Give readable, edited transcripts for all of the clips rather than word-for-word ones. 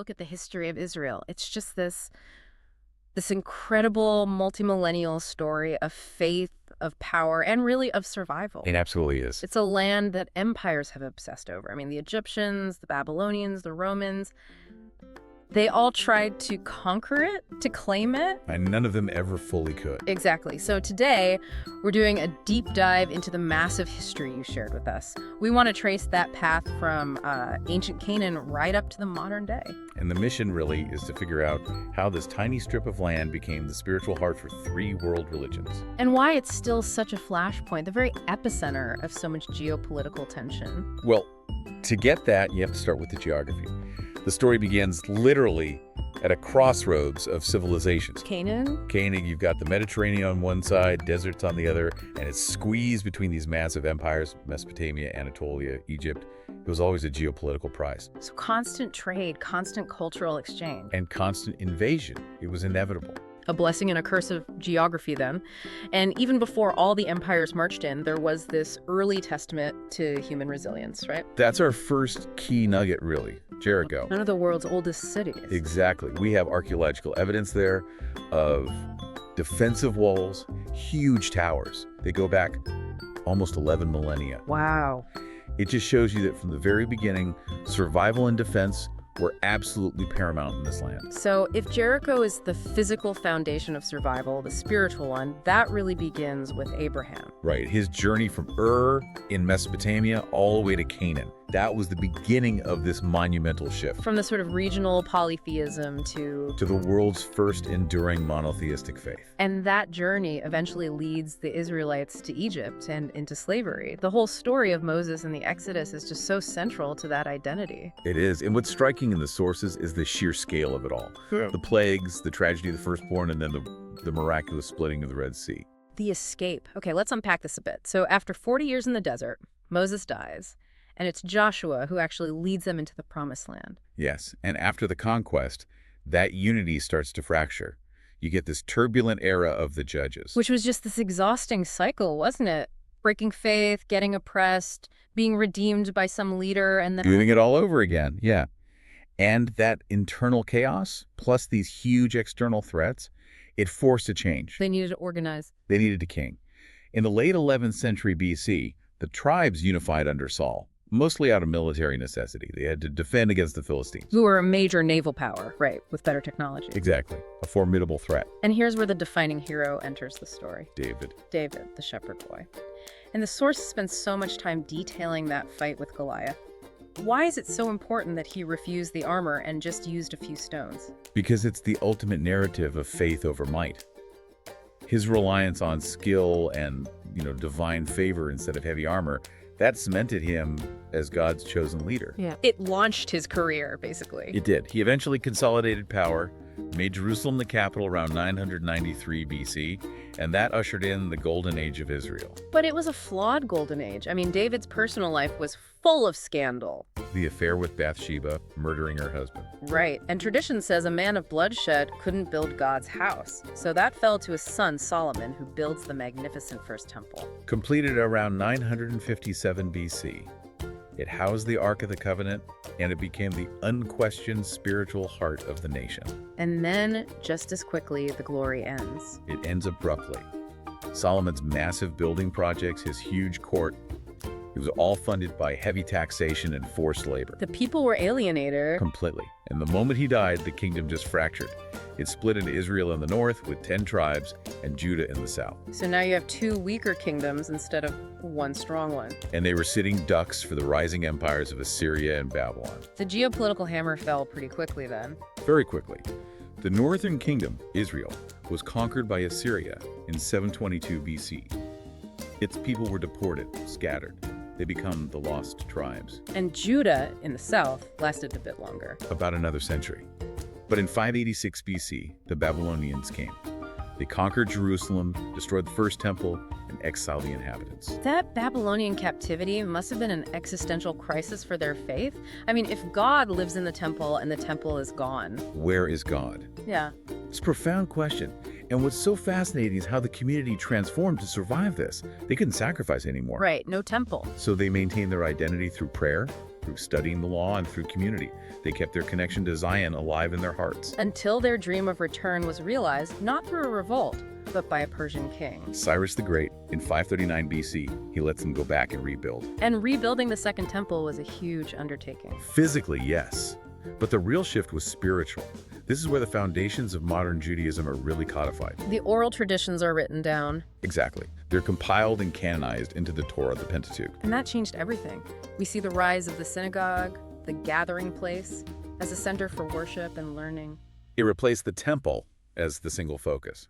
look at the history of Israel, it's just this incredible multi-millennial story of faith, of power, and really of survival. It absolutely is. It's a land that empires have obsessed over. I mean, the Egyptians, the Babylonians, the Romans, they all tried to conquer it, to claim it. And none of them ever fully could. Exactly. So today, we're doing a deep dive into the massive history you shared with us. We want to trace that path from ancient Canaan right up to the modern day. And the mission really is to figure out how this tiny strip of land became the spiritual heart for 3 world religions. And why it's still such a flashpoint, the very epicenter of so much geopolitical tension. Well, to get that, you have to start with the geography. The story begins literally at a crossroads of civilizations. Canaan, You've got the Mediterranean on one side, deserts on the other, and it's squeezed between these massive empires, Mesopotamia, Anatolia, Egypt. It was always a geopolitical prize. so constant trade, constant cultural exchange. And constant invasion. It was inevitable. A blessing and a curse of geography then. And even before all the empires marched in, there was this early testament to human resilience, right? That's our first key nugget, really. Jericho. One of the world's oldest cities. Exactly. We have archaeological evidence there of defensive walls, huge towers. They go back almost 11 millennia. Wow. It just shows you that from the very beginning, survival and defense were absolutely paramount in this land. So if Jericho is the physical foundation of survival, the spiritual one, that really begins with Abraham. Right. His journey from Ur in Mesopotamia all the way to Canaan. That was the beginning of this monumental shift From the sort of regional polytheism to the world's first enduring monotheistic faith. And that journey eventually leads the Israelites to Egypt and into slavery. The whole story of Moses and the Exodus is just so central to that identity. It is. And what's striking in the sources is the sheer scale of it all. The plagues, the tragedy of the firstborn, and then the miraculous splitting of the Red Sea. The escape. Okay, let's unpack this a bit. So after 40 years in the desert, Moses dies, and it's Joshua who actually leads them into the promised land. Yes, and after the conquest, that unity starts to fracture. You get this turbulent era of the judges. Which was just this exhausting cycle, wasn't it? Breaking faith, getting oppressed, being redeemed by some leader, and then Doing it all over again, yeah. And that internal chaos, plus these huge external threats, it forced a change. they needed to organize. They needed a king. In the late 11th century BC, the tribes unified under Saul, mostly out of military necessity. They had to defend against the Philistines. Who were a major naval power, right, with better technology. Exactly. A formidable threat. And here's where the defining hero enters the story. David. David, the shepherd boy. And the source spends so much time detailing that fight with Goliath. Why is it so important that he refused the armor and just used a few stones? Because it's the ultimate narrative of faith over might. His reliance on skill and, divine favor instead of heavy armor, that cemented him as God's chosen leader. Yeah. It launched his career, basically. It did. He eventually consolidated power, made Jerusalem the capital around 993 BC, and that ushered in the golden age of Israel. But it was a flawed golden age. I mean, David's personal life was full of scandal. The affair with Bathsheba, murdering her husband. Right. And tradition says a man of bloodshed couldn't build God's house. So that fell to his son Solomon, who builds the magnificent first temple. Completed around 957 BC. It housed the Ark of the Covenant, and it became the unquestioned spiritual heart of the nation. And then, just as quickly, the glory ends. It ends abruptly. Solomon's massive building projects, his huge court, it was all funded by heavy taxation and forced labor. The people were alienated. Completely. And the moment he died, the kingdom just fractured. It split into Israel in the north with 10 tribes and Judah in the south. So now you have 2 weaker kingdoms instead of 1 strong one. And they were sitting ducks for the rising empires of Assyria and Babylon. The geopolitical hammer fell pretty quickly then. Very quickly. The northern kingdom, Israel, was conquered by Assyria in 722 BC. Its people were deported, scattered. They become the lost tribes. And Judah, in the south, lasted a bit longer. About another century. But in 586 BC, the Babylonians came. They conquered Jerusalem, destroyed the first temple, and exiled the inhabitants. That Babylonian captivity must have been an existential crisis for their faith. I mean, if God lives in the temple and the temple is gone. Where is God? Yeah. It's a profound question. And what's so fascinating is how the community transformed to survive this. They couldn't sacrifice anymore. Right, no temple. So they maintained their identity through prayer, through studying the law and through community. They kept their connection to Zion alive in their hearts. Until their dream of return was realized not through a revolt, but by a Persian king. Cyrus the Great, in 539 BC, he lets them go back and rebuild. And rebuilding the Second Temple was a huge undertaking. Physically, yes. But the real shift was spiritual. This is where the foundations of modern Judaism are really codified. The oral traditions are written down. Exactly. They're compiled and canonized into the Torah, the Pentateuch. And that changed everything. We see the rise of the synagogue, the gathering place, as a center for worship and learning. It replaced the temple as the single focus.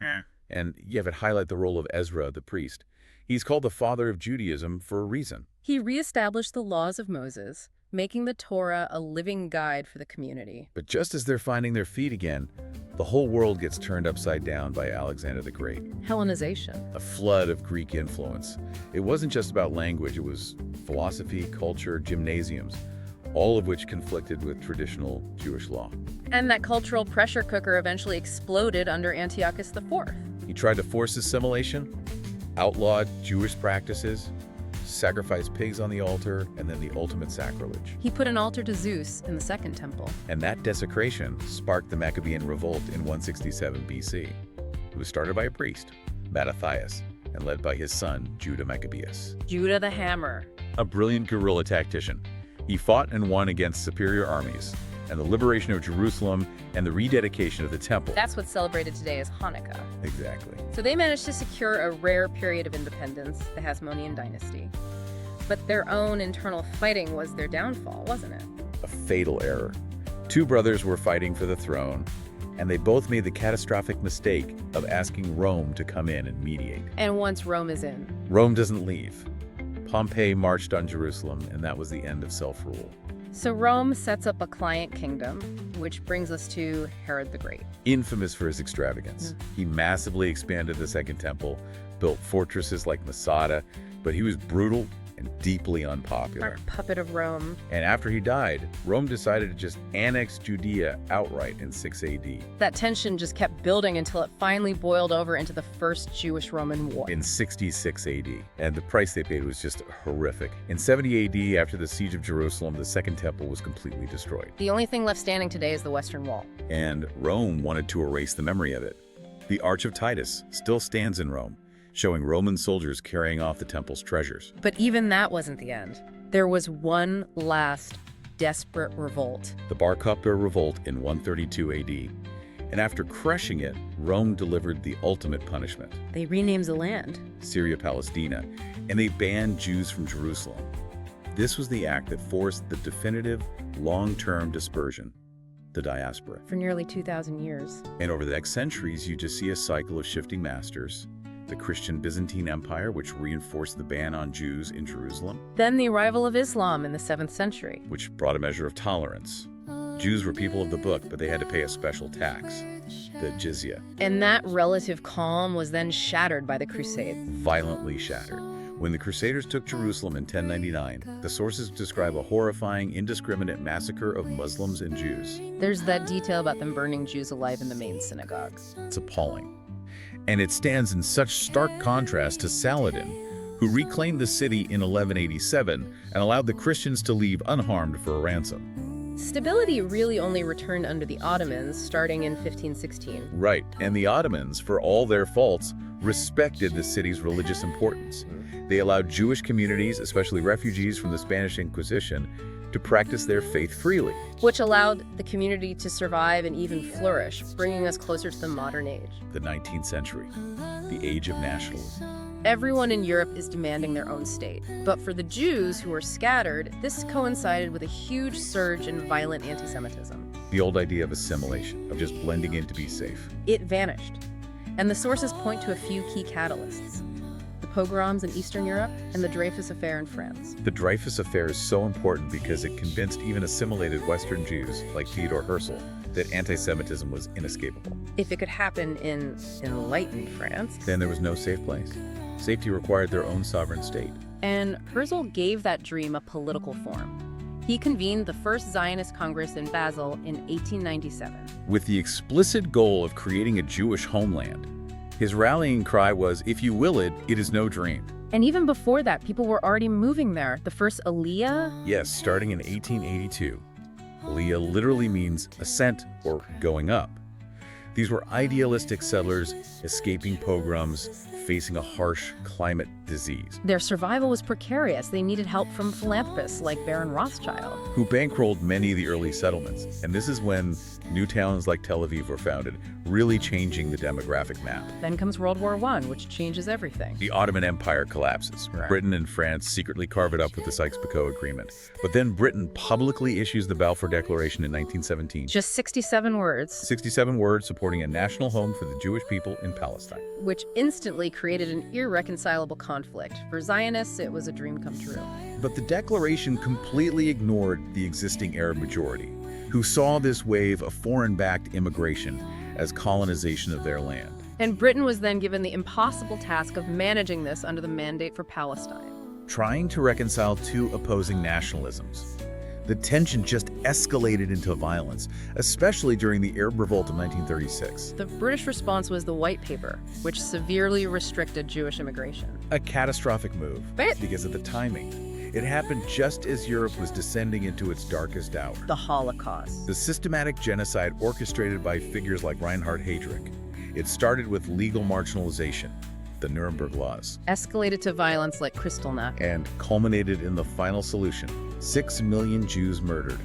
And you have it highlight the role of Ezra, the priest. He's called the father of Judaism for a reason. He reestablished the laws of Moses, making the Torah a living guide for the community. But just as they're finding their feet again, the whole world gets turned upside down by Alexander the Great. Hellenization. A flood of Greek influence. It wasn't just about language, it was philosophy, culture, gymnasiums, all of which conflicted with traditional Jewish law. And that cultural pressure cooker eventually exploded under Antiochus IV. He tried to force assimilation, outlawed Jewish practices, sacrificed pigs on the altar, and then the ultimate sacrilege. He put an altar to Zeus in the Second Temple. And that desecration sparked the Maccabean revolt in 167 BC. It was started by a priest, Mattathias, and led by his son, Judah Maccabeus. Judah the Hammer. A brilliant guerrilla tactician. He fought and won against superior armies, and the liberation of Jerusalem and the rededication of the temple. That's what's celebrated today as Hanukkah. Exactly. So they managed to secure a rare period of independence, the Hasmonean dynasty. But their own internal fighting was their downfall, wasn't it? A fatal error. Two brothers were fighting for the throne, and they both made the catastrophic mistake of asking Rome to come in and mediate. And once Rome is in, Rome doesn't leave. Pompey marched on Jerusalem, and that was the end of self-rule. so Rome sets up a client kingdom, which brings us to Herod the Great. Infamous for his extravagance. He massively expanded the Second Temple, built fortresses like Masada, but he was brutal and deeply unpopular. Our puppet of Rome. And after he died, Rome decided to just annex Judea outright in 6 AD. That tension just kept building until it finally boiled over into the First Jewish-Roman War. In 66 AD. And the price they paid was just horrific. In 70 AD, after the siege of Jerusalem, the Second Temple was completely destroyed. The only thing left standing today is the Western Wall. And Rome wanted to erase the memory of it. The Arch of Titus still stands in Rome, showing Roman soldiers carrying off the temple's treasures. But even that wasn't the end. There was one last desperate revolt. The Bar Kokhba revolt in 132 AD. And after crushing it, Rome delivered the ultimate punishment, They renamed the land. Syria Palestina, and they banned Jews from Jerusalem. This was the act that forced the definitive, long-term dispersion, the diaspora. For nearly 2,000 years. And over the next centuries, you just see a cycle of shifting masters. The Christian Byzantine Empire, which reinforced the ban on Jews in Jerusalem, Then the arrival of Islam in the 7th century. which brought a measure of tolerance. Jews were people of the book, but they had to pay a special tax, the jizya, And that relative calm was then shattered by the Crusades. violently shattered. When the Crusaders took Jerusalem in 1099, the sources describe a horrifying, indiscriminate massacre of Muslims and Jews. There's that detail about them burning Jews alive in the main synagogue. It's appalling. And it stands in such stark contrast to Saladin, who reclaimed the city in 1187 and allowed the Christians to leave unharmed for a ransom. Stability really only returned under the Ottomans, starting in 1516. Right, and the Ottomans, for all their faults, respected the city's religious importance. They allowed Jewish communities, especially refugees from the Spanish Inquisition, to practice their faith freely. Which allowed the community to survive and even flourish, bringing us closer to the modern age. The 19th century, the age of nationalism. Everyone in Europe is demanding their own state. But for the Jews who were scattered, this coincided with a huge surge in violent anti-Semitism. The old idea of assimilation, of just blending in to be safe. It vanished. And the sources point to a few key catalysts: the pogroms in Eastern Europe and the Dreyfus Affair in France. The Dreyfus Affair is so important because it convinced even assimilated Western Jews, like Theodor Herzl, that anti-Semitism was inescapable. If it could happen in enlightened France. Then there was no safe place. Safety required their own sovereign state. And Herzl gave that dream a political form. He convened the first Zionist Congress in Basel in 1897. With the explicit goal of creating a Jewish homeland. His rallying cry was, "If you will it, it is no dream." And even before that, people were already moving there. The first Aliyah? Yes, starting in 1882. Aliyah literally means ascent or going up. These were idealistic settlers escaping pogroms, facing a harsh climate disease, Their survival was precarious. They needed help from philanthropists like Baron Rothschild. who bankrolled many of the early settlements. And this is when new towns like Tel Aviv were founded, really changing the demographic map. Then comes World War I, which changes everything. The Ottoman Empire collapses. Right. Britain and France secretly carve it up with the Sykes-Picot Agreement. But then Britain publicly issues the Balfour Declaration in 1917. Just 67 words, 67 words supporting a national home for the Jewish people in Palestine. which instantly created an irreconcilable conflict. For Zionists, it was a dream come true. But the declaration completely ignored the existing Arab majority, who saw this wave of foreign-backed immigration as colonization of their land. And Britain was then given the impossible task of managing this under the Mandate for Palestine. Trying to reconcile two opposing nationalisms. The tension just escalated into violence, especially during the Arab Revolt of 1936. The British response was the White Paper, which severely restricted Jewish immigration. A catastrophic move But because of the timing. It happened just as Europe was descending into its darkest hour. the Holocaust. The systematic genocide orchestrated by figures like Reinhard Heydrich. It started with legal marginalization, the Nuremberg Laws, Escalated to violence like Kristallnacht. and culminated in the final solution: 6 million Jews murdered.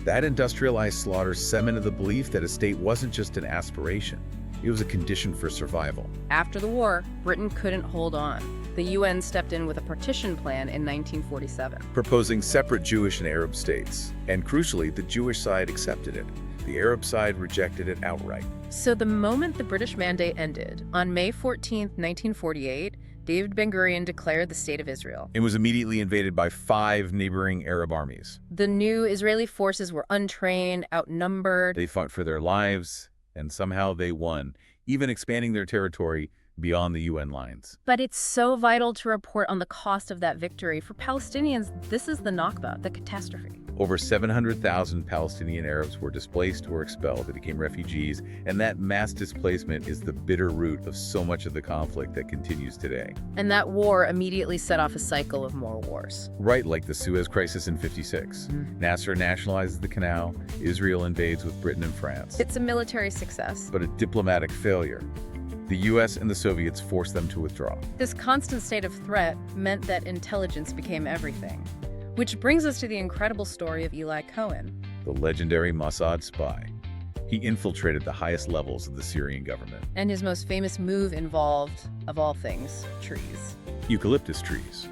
That industrialized slaughter cemented the belief that a state wasn't just an aspiration, it was a condition for survival. After the war, Britain couldn't hold on. The UN stepped in with a partition plan in 1947. Proposing separate Jewish and Arab states. And crucially, the Jewish side accepted it. The Arab side rejected it outright. So the moment the British mandate ended, on May 14, 1948, David Ben-Gurion declared the State of Israel. It was immediately invaded by 5 neighboring Arab armies. The new Israeli forces were untrained, outnumbered. They fought for their lives, and somehow they won, even expanding their territory beyond the UN lines. But it's so vital to report on the cost of that victory. For Palestinians, this is the Nakba, the catastrophe. Over 700,000 Palestinian Arabs were displaced or expelled. They became refugees, and that mass displacement is the bitter root of so much of the conflict that continues today. And that war immediately set off a cycle of more wars. Right, like the Suez Crisis in '56. Nasser nationalizes the canal, Israel invades with Britain and France. It's a military success. But a diplomatic failure. The US and the Soviets forced them to withdraw. This constant state of threat meant that intelligence became everything. Which brings us to the incredible story of Eli Cohen. The legendary Mossad spy. He infiltrated the highest levels of the Syrian government. And his most famous move involved, of all things, trees. Eucalyptus trees.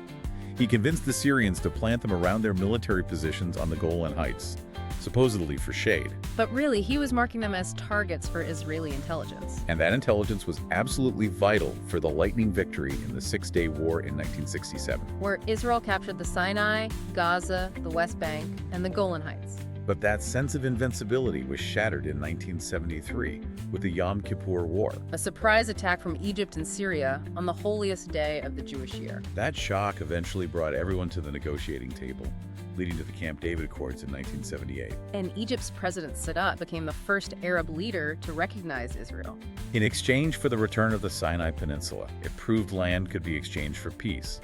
He convinced the Syrians to plant them around their military positions on the Golan Heights, supposedly for shade. But really, he was marking them as targets for Israeli intelligence. And that intelligence was absolutely vital for the lightning victory in the Six-Day War in 1967. Where Israel captured the Sinai, Gaza, the West Bank, and the Golan Heights. But that sense of invincibility was shattered in 1973 with the Yom Kippur War. A surprise attack from Egypt and Syria on the holiest day of the Jewish year. That shock eventually brought everyone to the negotiating table, leading to the Camp David Accords in 1978. And Egypt's President Sadat became the first Arab leader to recognize Israel. In exchange for the return of the Sinai Peninsula, it proved land could be exchanged for peace.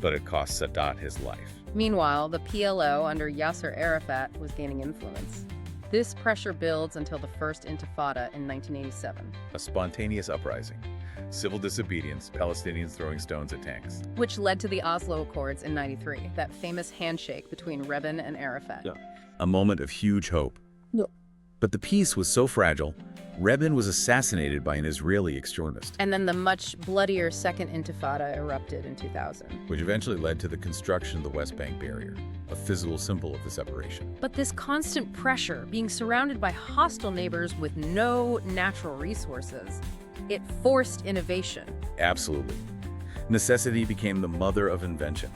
But it cost Sadat his life. Meanwhile, the PLO under Yasser Arafat was gaining influence. This pressure builds until the First Intifada in 1987, A spontaneous uprising. Civil disobedience, Palestinians throwing stones at tanks. which led to the Oslo Accords in 93, that famous handshake between Rabin and Arafat. A moment of huge hope. Yeah. But the peace was so fragile, Rabin was assassinated by an Israeli extremist, And then the much bloodier Second Intifada erupted in 2000. which eventually led to the construction of the West Bank barrier, a physical symbol of the separation. But this constant pressure, being surrounded by hostile neighbors with no natural resources, it forced innovation. Absolutely. Necessity became the mother of invention.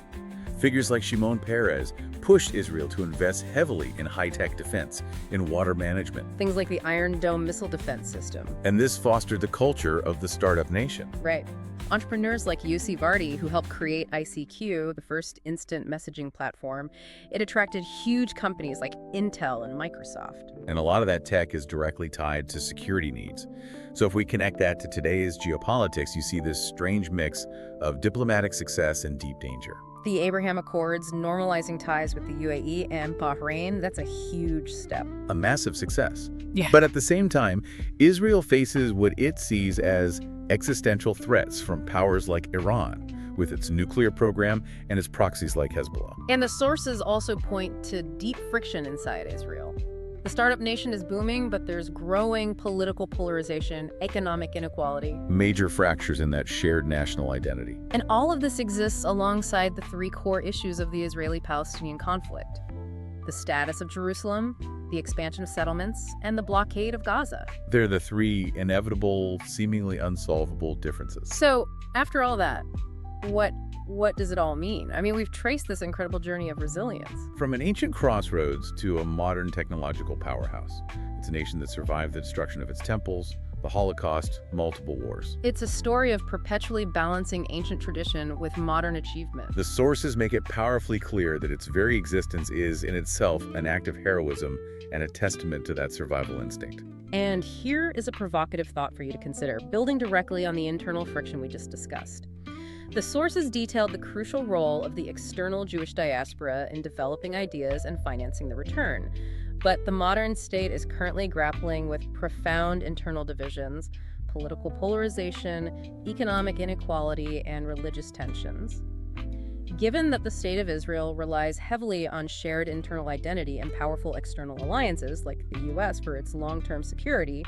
Figures like Shimon Peres pushed Israel to invest heavily in high-tech defense, in water management. Things like the Iron Dome missile defense system. And this fostered the culture of the startup nation. Right. Entrepreneurs like Yossi Vardi, who helped create ICQ, the first instant messaging platform, it attracted huge companies like Intel and Microsoft. And a lot of that tech is directly tied to security needs. So if we connect that to today's geopolitics, you see this strange mix of diplomatic success and deep danger. The Abraham Accords normalizing ties with the UAE and Bahrain, that's a huge step. A massive success. Yeah. But at the same time, Israel faces what it sees as existential threats from powers like Iran, with its nuclear program and its proxies like Hezbollah. And the sources also point to deep friction inside Israel. The startup nation is booming, but there's growing political polarization, economic inequality. Major fractures in that shared national identity. And all of this exists alongside the three core issues of the Israeli-Palestinian conflict: the status of Jerusalem, the expansion of settlements, and the blockade of Gaza. They're the three inevitable, seemingly unsolvable differences. So, after all that, what does it all mean? I mean, we've traced this incredible journey of resilience. From an ancient crossroads to a modern technological powerhouse, it's a nation that survived the destruction of its temples, the Holocaust, multiple wars. It's a story of perpetually balancing ancient tradition with modern achievement. The sources make it powerfully clear that its very existence is, in itself, an act of heroism and a testament to that survival instinct. And here is a provocative thought for you to consider, building directly on the internal friction we just discussed. The sources detailed the crucial role of the external Jewish diaspora in developing ideas and financing the return. But the modern state is currently grappling with profound internal divisions, political polarization, economic inequality, and religious tensions. Given that the State of Israel relies heavily on shared internal identity and powerful external alliances, like the U.S., for its long-term security,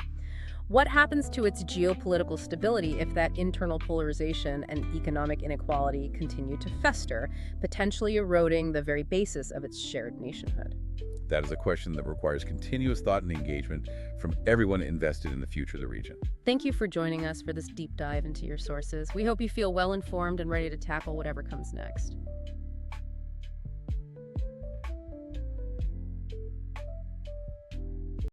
what happens to its geopolitical stability if that internal polarization and economic inequality continue to fester, potentially eroding the very basis of its shared nationhood? That is a question that requires continuous thought and engagement from everyone invested in the future of the region. Thank you for joining us for this deep dive into your sources. We hope you feel well informed and ready to tackle whatever comes next.